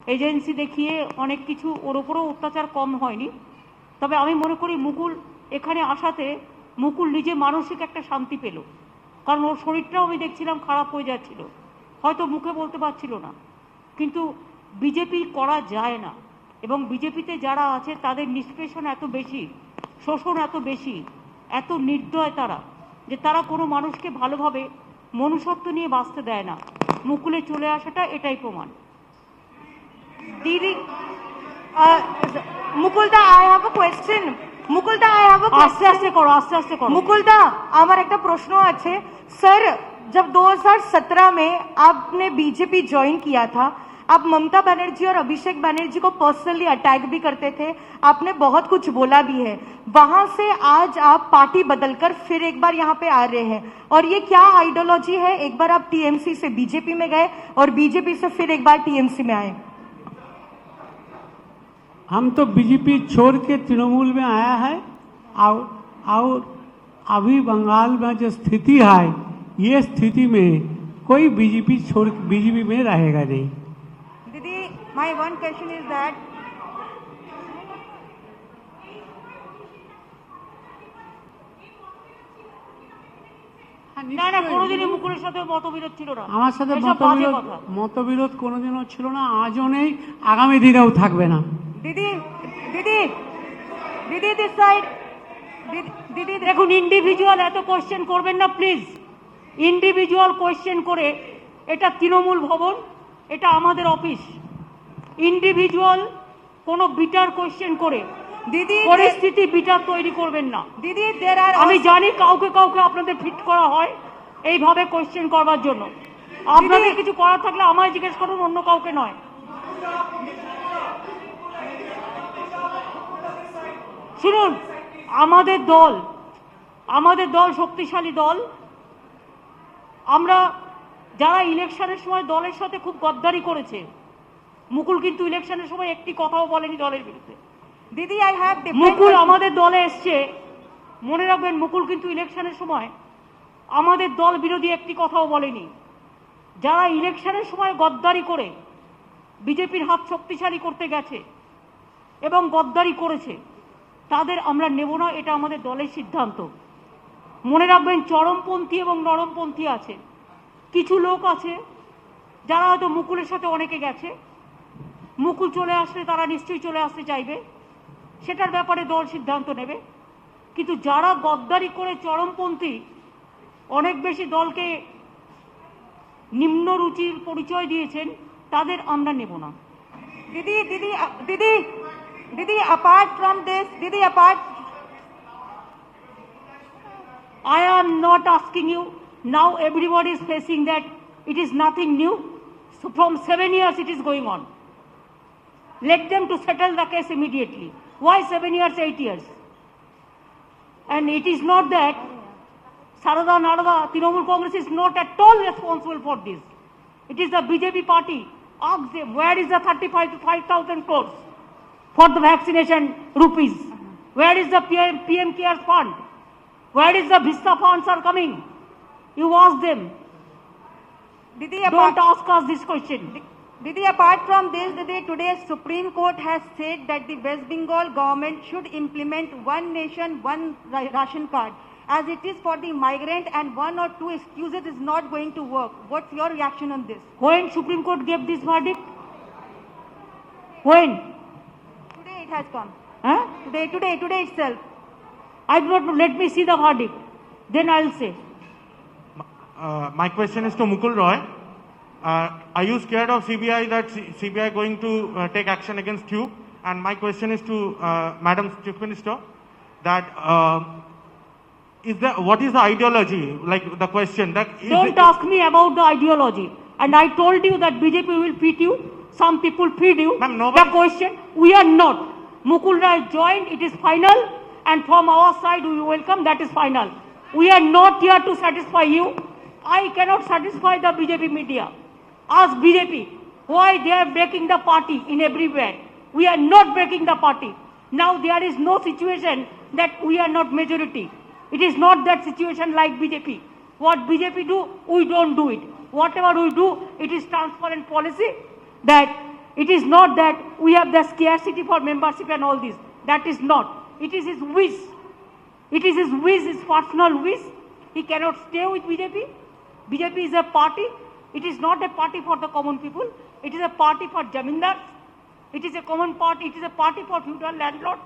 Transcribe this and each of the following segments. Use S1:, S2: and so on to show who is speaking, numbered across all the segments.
S1: Agency দেখিয়ে অনেক কিছু ওর উপরও অত্যাচার কম হয়নি। তবে আমি মনে করি মুকুল এখানে আসাতে মুকুল নিজে মানসিক একটা শান্তি পেল, কারণ ওর শরীরটাও আমি দেখছিলাম খারাপ হয়ে যাচ্ছিল, হয়তো মুখে বলতে পারছিল না। কিন্তু বিজেপি করা যায় না, এবং বিজেপিতে যারা আছে তাদের নিষ্পেষণ এত বেশি, শোষণ এত বেশি, এত নির্দয় তারা, যে তারা কোনো মানুষকে ভালোভাবে মনুষ্যত্ব নিয়ে বাঁচতে দেয় না। মুকুলে চলে আসাটা এটাই প্রমাণ।
S2: Didi, Mukulda, I have a question. Mukulda, I have a question.
S1: আস্তে আস্তে করো, আস্তে আস্তে করো।
S2: मुकुलदा, আমার একটা প্রশ্ন আছে सर। जब 2017 में आपने बीजेपी ज्वाइन किया था, आप ममता बनर्जी और अभिषेक बनर्जी को पर्सनली अटैक भी करते थे, आपने बहुत कुछ बोला भी है। वहां से आज आप पार्टी बदलकर फिर एक बार यहाँ पे आ रहे हैं, और ये क्या आइडियोलॉजी है? एक बार आप टीएमसी से बीजेपी में गए और बीजेपी से फिर एक बार टीएमसी में आए।
S3: हम तो बीजेपी छोड़ के तृणमूल में आया है, और अभी बंगाल में जो स्थिति है, ये स्थिति में कोई बीजेपी में रहेगा नहीं।
S2: दीदी, my one question is that
S1: না না, কোনোদিনই মুকুলের সাথে মতবিরোধ ছিল না।
S3: আমার সাথে
S1: এসব বাজে কথা।
S3: মতবিরোধ কোনোদিনও ছিল না, আজও নেই, আগামী দিনেও থাকবে না।
S2: दीदी दीदी दीदी दिस साइड दीदी
S1: দেখুন, ইন্ডিভিজুয়াল এত কোয়েশ্চেন করবেন না প্লিজ। ইন্ডিভিজুয়াল কোয়েশ্চেন করে, এটা তৃণমূল ভবন, এটা আমাদের অফিস। ইন্ডিভিজুয়াল কোনো বিটার কোয়েশ্চেন করে
S2: दीदी
S1: পরিস্থিতি বিটার তৈরি করবেন না।
S2: दीदी देयर आर
S1: আমি জানি কাউকে কাউকে আপনাদের ফিট করা হয় এইভাবে কোয়েশ্চেন করবার জন্য। আপনাদের কিছু করার থাকলে আমায় জিজ্ঞেস করুন, অন্য কাউকে নয়। শুনুন, আমাদের দল শক্তিশালী দল। আমরা যারা ইলেকশনের সময় দলের সাথে খুব গদ্দারি করেছে, মুকুল কিন্তু ইলেকশনের সময় একটি কথাও বলেনি দলের বিরুদ্ধে।
S2: दीदी आई हैव
S1: মুকুল আমাদের দলে এসছে, মনে রাখবেন, মুকুল কিন্তু ইলেকশনের সময় আমাদের দল বিরোধী একটি কথাও বলেনি। যারা ইলেকশনের সময় গদ্দারি করে বিজেপির হাত শক্তিশালী করতে গেছে এবং গদ্দারি করেছে, তাদের আমরা নেব না, এটা আমাদের দলের সিদ্ধান্ত। মনে রাখবেন, চরমপন্থী এবং নরমপন্থী আছে। কিছু লোক আছে যারা হয়তো মুকুলের সাথে অনেকে গেছে, মুকুল চলে আসলে তারা নিশ্চয়ই চলে আসতে চাইবে, সেটার ব্যাপারে দল সিদ্ধান্ত নেবে। কিন্তু যারা গদ্দারি করে চরমপন্থী, অনেক বেশি দলকে নিম্ন রুচির পরিচয় দিয়েছেন, তাদের আমরা নেব না।
S2: दीदी दीदी दीदी दीदी अपार्ट फ्रॉम दिस दीदी apart
S1: I am not asking you. Now everybody is facing that it is nothing new. So from 7 years it is going on. Let them to settle the case immediately. Why 7 years, 8 years? And it is not that Sarada Narada, Trinamool Congress is not at all responsible for this. It is the BJP party. Ask them, where is the 35 to 5,000 crores for the vaccination rupees? Where is the PM Cares Fund? Where is the Vista funds are coming? You ask them.
S2: दीदी
S1: Don't ask us this question.
S2: Didi, apart from this, Didi, today Supreme Court has said that the West Bengal government should implement one nation, one ration card, as it is for the migrant, and one or two excuses is not going to work. What's your reaction on this?
S1: When Supreme Court gave this verdict? When?
S2: Today it has come.
S1: Huh?
S2: Today itself.
S1: I do not know. Let me see the verdict. Then I will say.
S4: My question is to Mukul Roy. Are you scared of CBI, that CBI going to take action against you? And my question is to Madam Chief Minister, that what is the ideology? Like the question that
S1: Don't ask me about the ideology. And I told you that BJP will feed you. Some people feed you.
S4: Ma'am,
S1: The question, we are not. Mukul Roy joined. It is final. And from our side, we welcome. That is final. We are not here to satisfy you. I cannot satisfy the BJP media. Ask BJP why they are breaking the party in everywhere. We are not breaking the party. Now there is no situation that we are not majority. It is not that situation like BJP. What BJP do, we don't do it. Whatever we do, it is transparent policy that It is not that we have the scarcity for membership and all this. That is not. It is his wish. It is his wish, his personal wish. He cannot stay with BJP. BJP is a party. It is not a party for the common people. It is a party for jamindars. It is a common party. It is a party for feudal landlord.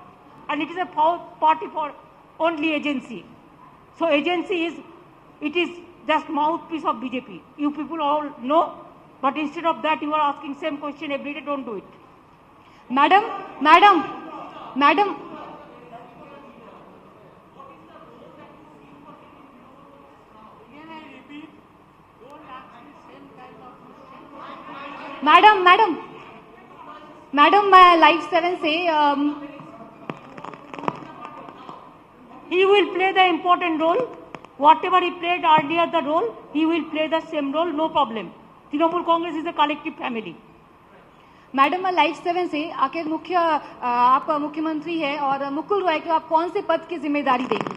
S1: And it is a party for only agency. So agency is, it is just mouthpiece of BJP. You people all know. But instead of that, you are asking same question every day. Don't do it.
S2: Madam, मैं live 7 से
S1: He will play the important role. Whatever he played earlier the role, he will play the same role, no problem. Trinamool Congress is a collective family.
S2: Madam मैं live 7 से आखिर आप मुख्यमंत्री है और मुकुल रॉय को आप कौन से पद की जिम्मेदारी देंगे?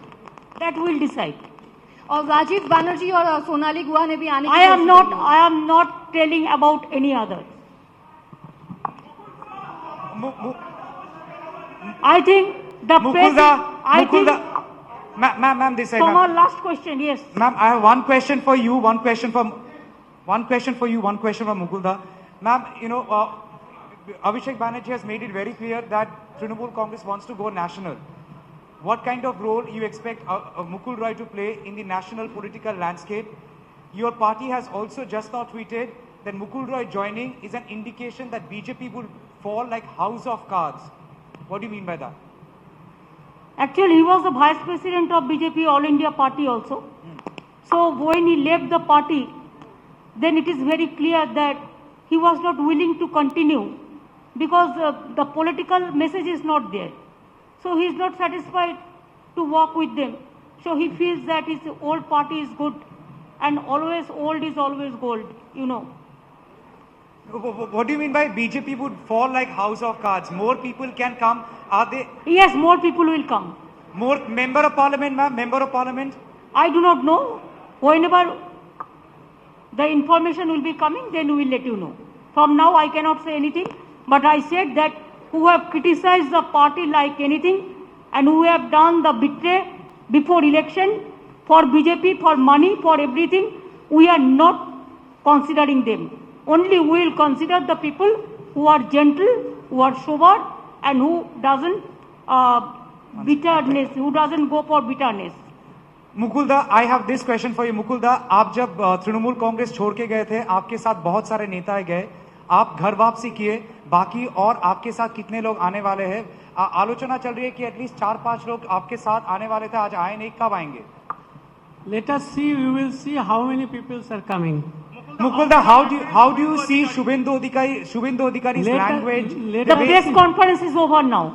S1: That will decide.
S2: और राजीव बनर्जी और सोनाली गुहा ने भी आने की
S1: I am not telling about any other. I think the
S5: Ma'am, this side.
S1: Come on, last question, yes.
S5: Ma'am, I have one question for you, one question for Mukulda. Ma'am, you know, Abhishek Banerjee has made it very clear that Trinamool Congress wants to go national. What kind of role you expect Mukul Roy to play in the national political landscape? Your party has also just now tweeted that Mukul Roy joining is an indication that BJP will fall like house of cards. What do you mean by that?
S1: Actually, he was the vice president of BJP All India Party also. So when he left the party, then it is very clear that he was not willing to continue because the political message is not there. So he is not satisfied to work with them. So he feels that his old party is good and always old is always gold, you know.
S5: What do you mean by BJP would fall like house of cards? More people can come. Are they?
S1: Yes, more people will come.
S5: More member of parliament, ma'am? Member of parliament?
S1: I do not know. Whenever the information will be coming, then we will let you know. From now, I cannot say anything. But I said that who have criticized the party like anything and who have done the betray before election for BJP, for money, for everything, we are not considering them. Only we will consider the people who are gentle, who are sober, and who doesn't bitterness, who doesn't go for bitterness.
S5: मुकुलदा, I have this question for you. मुकुलदा, आप जब तृणमूल कांग्रेस छोड़ के गए थे, आपके साथ बहुत सारे नेता गए, आप घर वापसी किए, बाकी और आपके साथ कितने लोग आने वाले हैं? आलोचना चल रही है कि एटलीस्ट 4-5 लोग आपके साथ आने वाले थे, आज आए नहीं, कब आएंगे?
S3: Let us see, we will see how many people are coming.
S5: Mukulda, how do you see Shubhendu Adhikari's language?
S1: The press conference is over now.